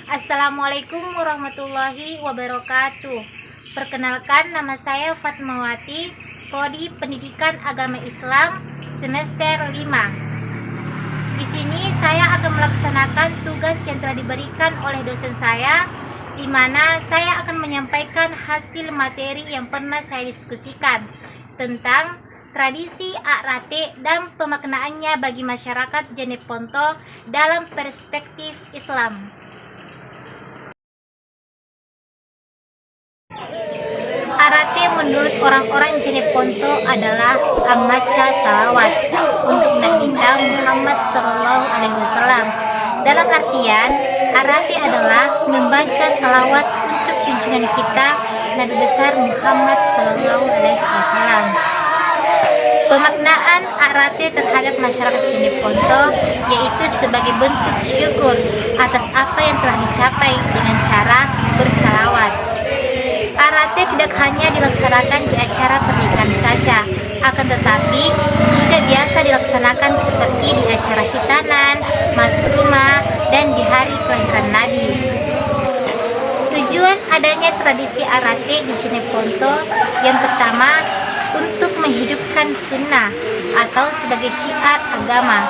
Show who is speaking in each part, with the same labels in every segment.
Speaker 1: Assalamualaikum warahmatullahi wabarakatuh. Perkenalkan, nama saya Fatmawati, Prodi Pendidikan Agama Islam semester 5. Di sini saya akan melaksanakan tugas yang telah diberikan oleh dosen saya, di mana saya akan menyampaikan hasil materi yang pernah saya diskusikan tentang tradisi A'rate dan pemaknaannya bagi masyarakat Jeneponto dalam perspektif Islam. A'rate menurut orang-orang Jeneponto adalah amaca salawat untuk Nabi Muhammad SAW. Dalam artian, A'rate adalah membaca salawat untuk junjungan kita Nabi besar Muhammad SAW. Pemaknaan A'rate terhadap masyarakat Jeneponto yaitu sebagai bentuk syukur atas apa yang telah dicapai dengan cara bersalawat. A'rate tidak hanya dilaksanakan di acara pernikahan saja, akan tetapi juga biasa dilaksanakan seperti di acara khitanan, masuk rumah, dan di hari kelahiran Nabi. Tujuan adanya tradisi A'rate di Jeneponto yang pertama, untuk menghidupkan sunnah atau sebagai syiar agama.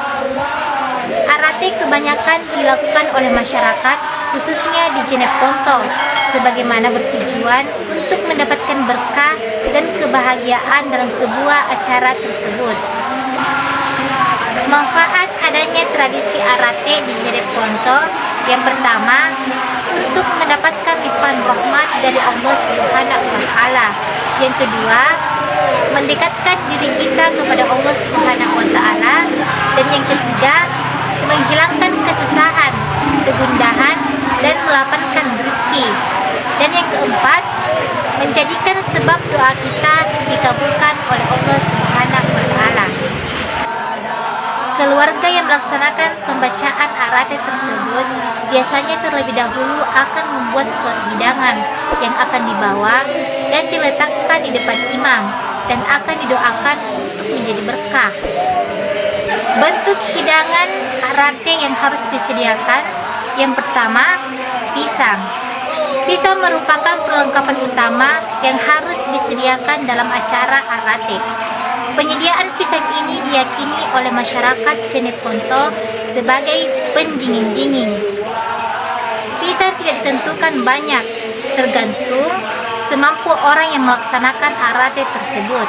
Speaker 1: A'rate kebanyakan dilakukan oleh masyarakat khususnya di Jeneponto sebagaimana bertujuan untuk mendapatkan berkah dan kebahagiaan dalam sebuah acara tersebut. Manfaat adanya tradisi A'rate di Jeneponto yang pertama, untuk mendapatkan limpahan rahmat dari Allah Subhanahu wa Ta'ala. Yang kedua, mendekatkan diri kita kepada Allah Subhanahu wa Ta'ala. Dan yang ketiga, menghilangkan kesusahan, kegundahan, dan melapangkan rezeki. Dan yang keempat, menjadikan sebab doa kita dikabulkan oleh Allah Subhanahu wa Ta'ala. Keluarga yang melaksanakan pembacaan A'rate tersebut biasanya terlebih dahulu akan membuat suatu hidangan yang akan dibawa dan diletakkan di depan imam dan akan didoakan untuk menjadi berkah. Bentuk hidangan A'rate yang harus disediakan yang pertama, pisang. Pisang merupakan perlengkapan utama yang harus disediakan dalam acara A'rate. Penyediaan pisang ini diyakini oleh masyarakat Jeneponto sebagai pendingin-dingin. Pisang tidak ditentukan banyak, tergantung semampu orang yang melaksanakan A'rate tersebut.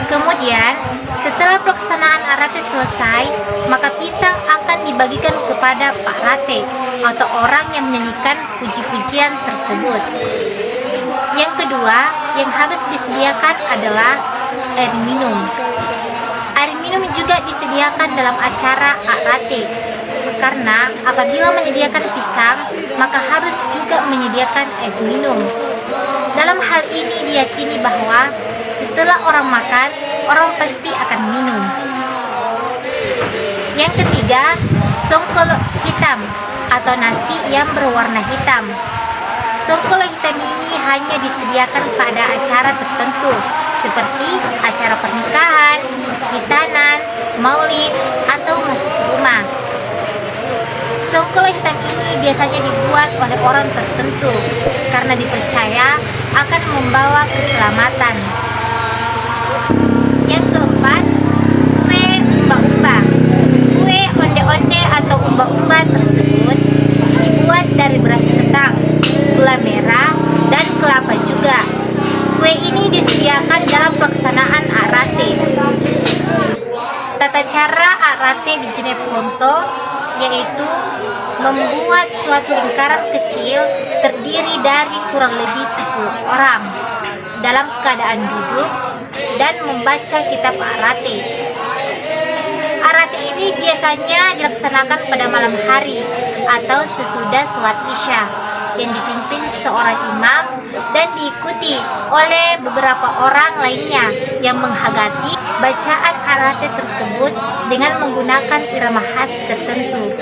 Speaker 1: Kemudian, setelah pelaksanaan A'rate selesai, maka pisang akan dibagikan kepada Pak Rate atau orang yang menyanyikan puji-pujian tersebut. Yang kedua, yang harus disediakan adalah air minum. Air minum juga disediakan dalam acara A'rate, karena apabila menyediakan pisang, maka harus juga menyediakan air minum. Dalam hal ini diyakini bahwa setelah orang makan, orang pasti akan minum. Yang ketiga, songkol hitam atau nasi yang berwarna hitam. Songkol hitam ini hanya disediakan pada acara tertentu seperti acara pernikahan, khitanan, maulid, atau masuk rumah. Songkol hitam ini biasanya dibuat oleh orang tertentu karena dipercaya akan membawa keselamatan. Yang keempat, kue umba-umba. Kue onde-onde atau umba-umba tersebut dibuat dari beras ketan, gula merah, dan kelapa juga. Kue ini disediakan dalam pelaksanaan A'rate. Tata cara A'rate di Jeneponto yaitu membuat suatu lingkaran kecil terdiri dari kurang lebih 10 orang dalam keadaan duduk dan membaca kitab A'rate. A'rate ini biasanya dilaksanakan pada malam hari atau sesudah sholat Isya yang dipimpin seorang imam dan diikuti oleh beberapa orang lainnya yang menghayati bacaan A'rate tersebut dengan menggunakan irama khas tertentu.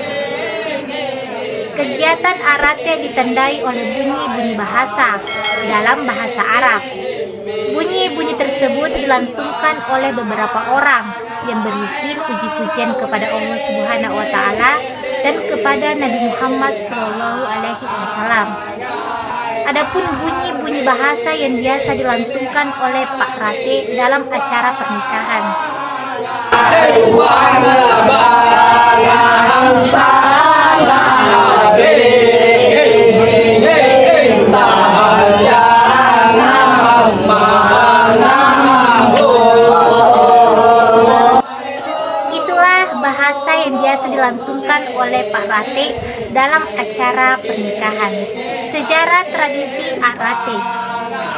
Speaker 1: Kegiatan A'rate ditandai oleh bunyi-bunyi bahasa dalam bahasa Arab. Bunyi-bunyi tersebut dilantunkan oleh beberapa orang yang berisi puji-pujian kepada Allah Subhanahu wa Ta'ala dan kepada Nabi Muhammad SAW. Adapun bunyi-bunyi bahasa yang biasa dilantunkan oleh Pak Rate dalam acara pernikahan. Itulah bahasa yang biasa dilantunkan oleh Pak Rate dalam acara pernikahan. Sejarah tradisi Arate.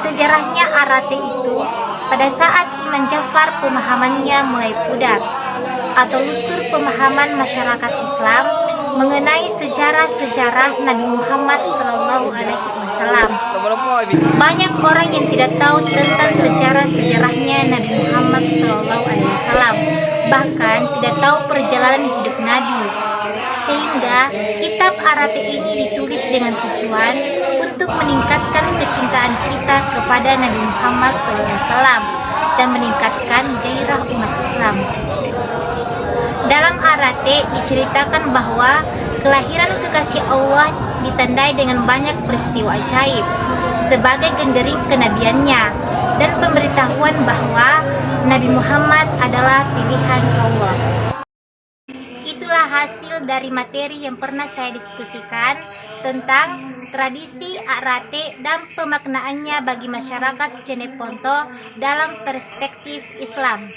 Speaker 1: Sejarahnya Arate itu pada saat Imam Ja'far pemahamannya mulai pudar atau luntur pemahaman masyarakat Islam mengenai sejarah-sejarah Nabi Muhammad SAW. Banyak orang yang tidak tahu tentang sejarah-sejarahnya Nabi Muhammad SAW, bahkan tidak tahu perjalanan hidup Nabi. Sehingga kitab Arate ini ditulis dengan tujuan untuk meningkatkan kecintaan kita kepada Nabi Muhammad SAW dan meningkatkan gairah umat Islam. Dalam Arate diceritakan bahwa kelahiran kekasih Allah ditandai dengan banyak peristiwa ajaib sebagai gendering kenabiannya dan pemberitahuan bahwa Nabi Muhammad adalah pilihan Allah. Itulah hasil dari materi yang pernah saya diskusikan tentang tradisi Arate dan pemaknaannya bagi masyarakat Jeneponto dalam perspektif Islam.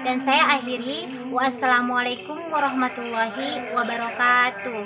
Speaker 1: Dan saya akhiri, wassalamualaikum warahmatullahi wabarakatuh.